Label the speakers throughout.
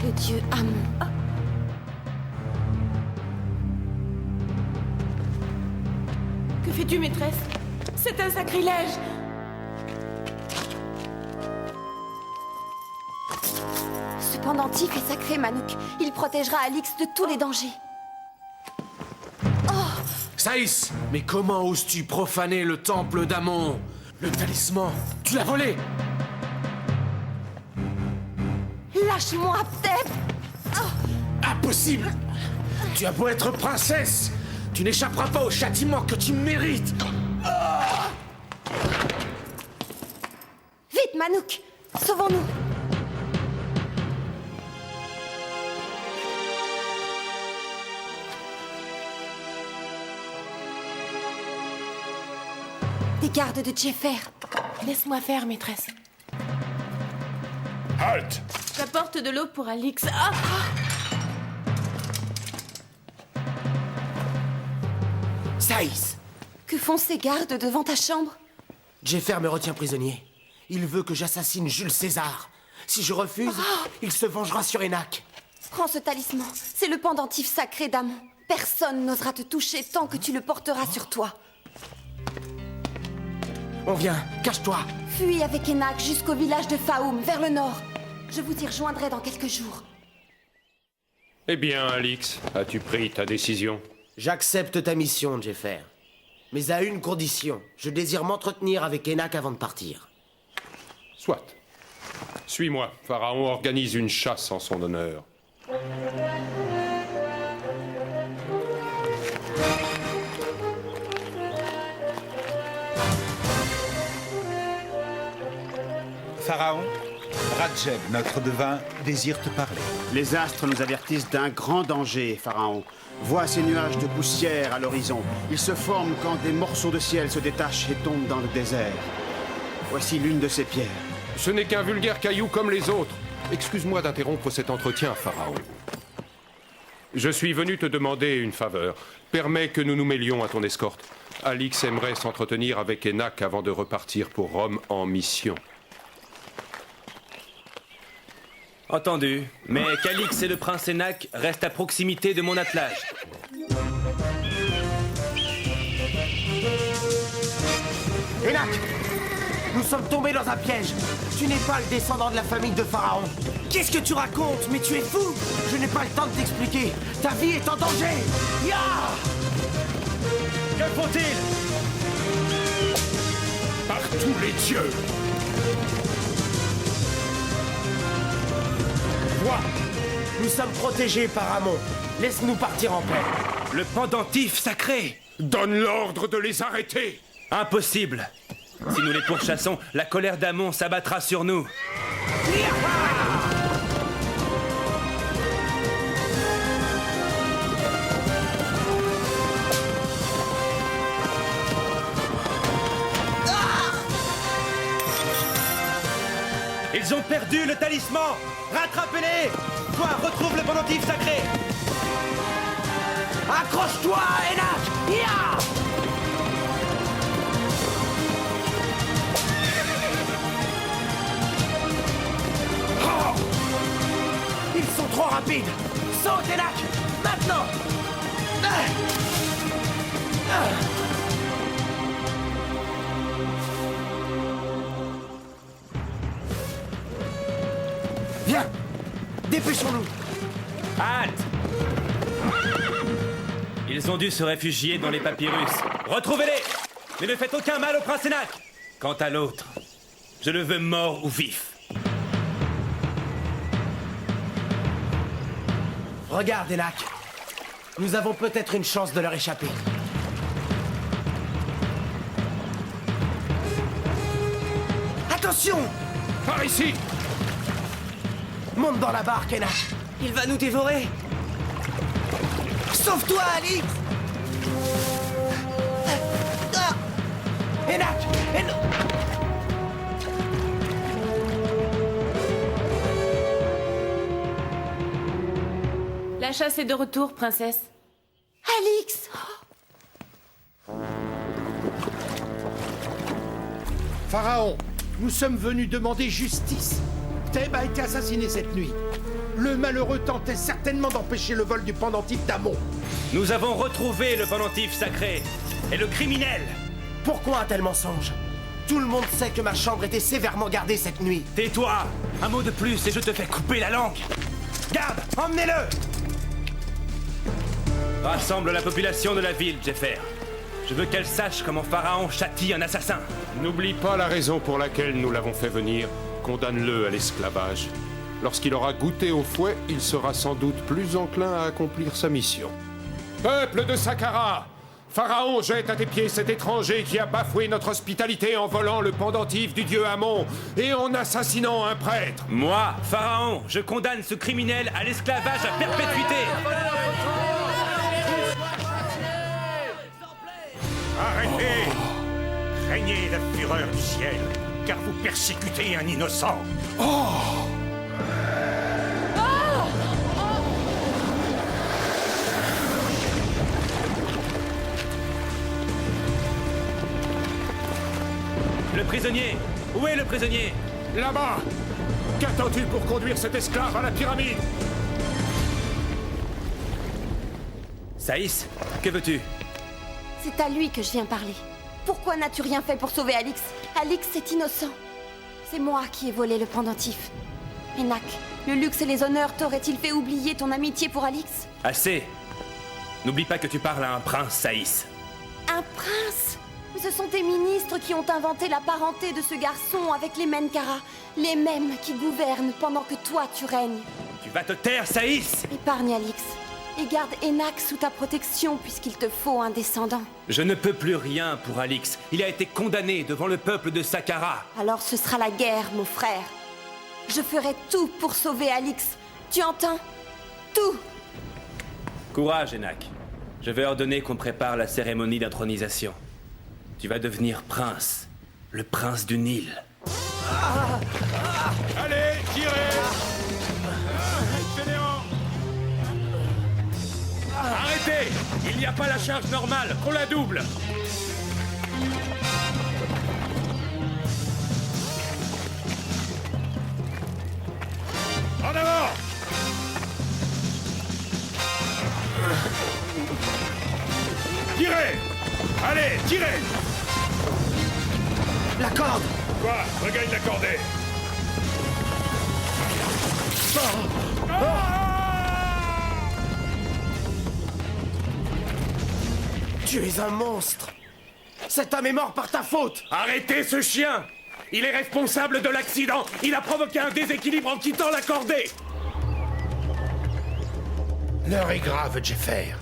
Speaker 1: Le dieu Amon.
Speaker 2: Que fais-tu, maîtresse? C'est un sacrilège!
Speaker 1: Ce pendentif est sacré, Manouk. Il protégera Alix de tous les dangers.
Speaker 3: Saïs, mais comment oses-tu profaner le temple d'Amon? Le talisman, tu l'as volé!
Speaker 1: Lâche-moi, Ptep!
Speaker 3: Impossible! Tu as beau être princesse, tu n'échapperas pas au châtiment que tu mérites!
Speaker 1: Vite, Manouk! Sauvons-nous! Des gardes de Jeffer.
Speaker 2: Laisse-moi faire, maîtresse.
Speaker 4: Halte!
Speaker 2: J'apporte de l'eau pour Alix. Ah!
Speaker 3: Saïs!
Speaker 1: Que font ces gardes devant ta chambre?
Speaker 3: Jeffer me retient prisonnier. Il veut que j'assassine Jules César. Si je refuse, il se vengera sur Enac.
Speaker 1: Prends ce talisman. C'est le pendentif sacré d'Amon. Personne n'osera te toucher tant que tu le porteras sur toi.
Speaker 3: On vient, cache-toi.
Speaker 1: Fuis avec Enac jusqu'au village de Faoum, vers le nord. Je vous y rejoindrai dans quelques jours.
Speaker 4: Eh bien, Alix, as-tu pris ta décision?
Speaker 3: J'accepte ta mission, Jeffer. Mais à une condition. Je désire m'entretenir avec Enac avant de partir.
Speaker 4: Soit. Suis-moi. Pharaon organise une chasse en son honneur.
Speaker 5: Pharaon, Radjeb, notre devin, désire te parler.
Speaker 6: Les astres nous avertissent d'un grand danger, Pharaon. Vois ces nuages de poussière à l'horizon. Ils se forment quand des morceaux de ciel se détachent et tombent dans le désert. Voici l'une de ces pierres.
Speaker 4: Ce n'est qu'un vulgaire caillou comme les autres. Excuse-moi d'interrompre cet entretien, Pharaon. Je suis venu te demander une faveur. Permets que nous nous mêlions à ton escorte. Alix aimerait s'entretenir avec Enac avant de repartir pour Rome en mission.
Speaker 7: Entendu, mais qu'Alix et le prince Enac restent à proximité de mon attelage.
Speaker 3: Enac! Nous sommes tombés dans un piège. Tu n'es pas le descendant de la famille de Pharaon. Qu'est-ce que tu racontes? Mais tu es fou! Je n'ai pas le temps de t'expliquer. Ta vie est en danger! Ya!
Speaker 7: Que faut-il?
Speaker 4: Par tous les dieux!
Speaker 3: Vois! Nous sommes protégés par Amon. Laisse-nous partir en paix.
Speaker 7: Le pendentif sacré!
Speaker 4: Donne l'ordre de les arrêter!
Speaker 7: Impossible! Si nous les pourchassons, la colère d'Amon s'abattra sur nous. Ils ont perdu le talisman! Rattrapez-les! Toi, retrouve le pendentif sacré!
Speaker 3: Accroche-toi, Enac! Ya! Oh! Ils sont trop rapides! Saute, Enac! Maintenant! Viens! Dépêchons-nous!
Speaker 7: Halte! Ils ont dû se réfugier dans les papyrus. Retrouvez-les! Mais ne faites aucun mal au prince Enac! Quant à l'autre, je le veux mort ou vif.
Speaker 3: Regarde, Enac. Nous avons peut-être une chance de leur échapper. Attention!
Speaker 4: Par ici!
Speaker 3: Monte dans la barque, Enac. Il va nous dévorer. Sauve-toi, Alix! Enac!
Speaker 2: La chasse est de retour, princesse.
Speaker 1: Alix!
Speaker 8: Pharaon, nous sommes venus demander justice. Thèbes a été assassiné cette nuit. Le malheureux tentait certainement d'empêcher le vol du pendentif d'Amon.
Speaker 7: Nous avons retrouvé le pendentif sacré et le criminel.
Speaker 3: Pourquoi un tel mensonge? Tout le monde sait que ma chambre était sévèrement gardée cette nuit.
Speaker 7: Tais-toi! Un mot de plus et je te fais couper la langue.
Speaker 3: Garde, emmenez-le!
Speaker 7: Rassemble la population de la ville, Jeffer. Je veux qu'elle sache comment Pharaon châtie un assassin.
Speaker 4: N'oublie pas la raison pour laquelle nous l'avons fait venir. Condamne-le à l'esclavage. Lorsqu'il aura goûté au fouet, il sera sans doute plus enclin à accomplir sa mission. Peuple de Saqqara! Pharaon jette à tes pieds cet étranger qui a bafoué notre hospitalité en volant le pendentif du dieu Amon et en assassinant un prêtre.
Speaker 7: Moi, Pharaon, je condamne ce criminel à l'esclavage à perpétuité.
Speaker 9: Arrêtez! Craignez la fureur du ciel, car vous persécutez un innocent.
Speaker 7: Le prisonnier! Où est le prisonnier?
Speaker 4: Là-bas! Qu'attends-tu pour conduire cet esclave à la pyramide?
Speaker 7: Saïs, que veux-tu?
Speaker 1: C'est à lui que je viens parler. Pourquoi n'as-tu rien fait pour sauver Alix? Alix est innocent. C'est moi qui ai volé le pendentif. Enak, le luxe et les honneurs t'auraient-ils fait oublier ton amitié pour Alix?
Speaker 7: Assez! N'oublie pas que tu parles à un prince, Saïs.
Speaker 1: Un prince? Mais ce sont tes ministres qui ont inventé la parenté de ce garçon avec les Menkara, les mêmes qui gouvernent pendant que toi tu règnes.
Speaker 7: Tu vas te taire, Saïs!
Speaker 1: Épargne Alix et garde Enak sous ta protection puisqu'il te faut un descendant.
Speaker 7: Je ne peux plus rien pour Alix. Il a été condamné devant le peuple de Saqqara.
Speaker 1: Alors ce sera la guerre, mon frère. Je ferai tout pour sauver Alix. Tu entends? Tout!
Speaker 7: Courage, Enak. Je vais ordonner qu'on prépare la cérémonie d'intronisation. Tu vas devenir prince. Le prince du Nil.
Speaker 4: Allez, tirez! Fédérant! Arrêtez! Il n'y a pas la charge normale, qu'on la double! En avant! Tirez! Allez, tirez!
Speaker 3: La corde!
Speaker 4: Quoi? Regagne la cordée!
Speaker 3: Tu es un monstre! Cet homme est mort par ta faute!
Speaker 4: Arrêtez ce chien! Il est responsable de l'accident! Il a provoqué un déséquilibre en quittant la cordée!
Speaker 8: L'heure est grave, Jeffer.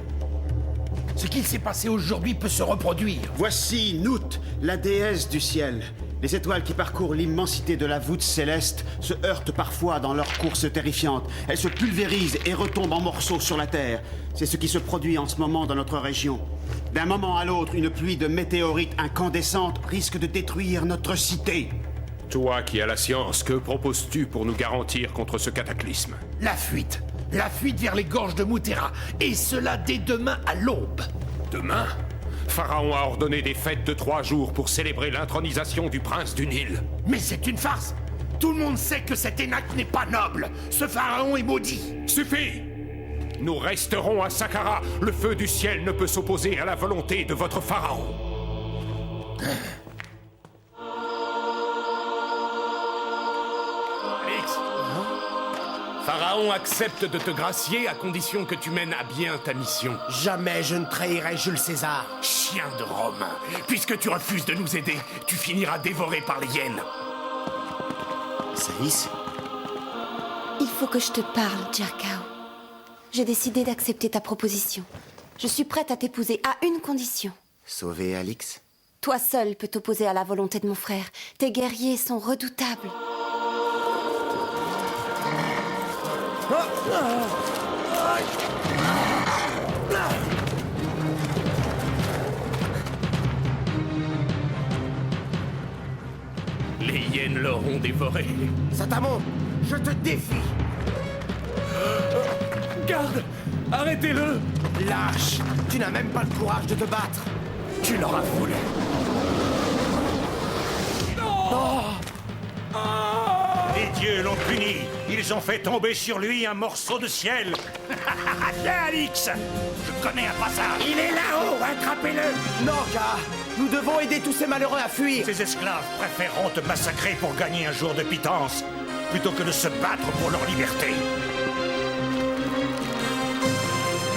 Speaker 8: Ce qu'il s'est passé aujourd'hui peut se reproduire.
Speaker 6: Voici Nout, la déesse du ciel. Les étoiles qui parcourent l'immensité de la voûte céleste se heurtent parfois dans leur course terrifiante. Elles se pulvérisent et retombent en morceaux sur la Terre. C'est ce qui se produit en ce moment dans notre région. D'un moment à l'autre, une pluie de météorites incandescentes risque de détruire notre cité.
Speaker 4: Toi qui as la science, que proposes-tu pour nous garantir contre ce cataclysme?
Speaker 8: La fuite. La fuite vers les gorges de Moutera. Et cela dès demain à l'aube.
Speaker 4: Demain? Pharaon a ordonné des fêtes de 3 jours pour célébrer l'intronisation du prince du Nil.
Speaker 8: Mais c'est une farce. Tout le monde sait que cet Enak n'est pas noble. Ce pharaon est maudit.
Speaker 4: Suffit! Nous resterons à Saqqara. Le feu du ciel ne peut s'opposer à la volonté de votre pharaon.
Speaker 9: Alix, Pharaon accepte de te gracier à condition que tu mènes à bien ta mission.
Speaker 3: Jamais je ne trahirai Jules César.
Speaker 9: Chien de Rome, puisque tu refuses de nous aider, tu finiras dévoré par les hyènes.
Speaker 6: Saïs?
Speaker 1: Il faut que je te parle, Djerkau. J'ai décidé d'accepter ta proposition. Je suis prête à t'épouser à une condition.
Speaker 6: Sauver Alix?
Speaker 1: Toi seul peux t'opposer à la volonté de mon frère. Tes guerriers sont redoutables.
Speaker 9: Les hyènes l'auront dévoré.
Speaker 3: Satamon, je te défie!
Speaker 9: Garde! Arrêtez-le!
Speaker 3: Lâche! Tu n'as même pas le courage de te battre!
Speaker 9: Tu l'auras voulu. Les dieux l'ont puni. Ils ont fait tomber sur lui un morceau de ciel. Viens, Alix. Je connais un passage. Il est là-haut, attrapez-le.
Speaker 3: Non, Ka. Nous devons aider tous ces malheureux à fuir.
Speaker 9: Ces esclaves préféreront te massacrer pour gagner un jour de pitance, plutôt que de se battre pour leur liberté.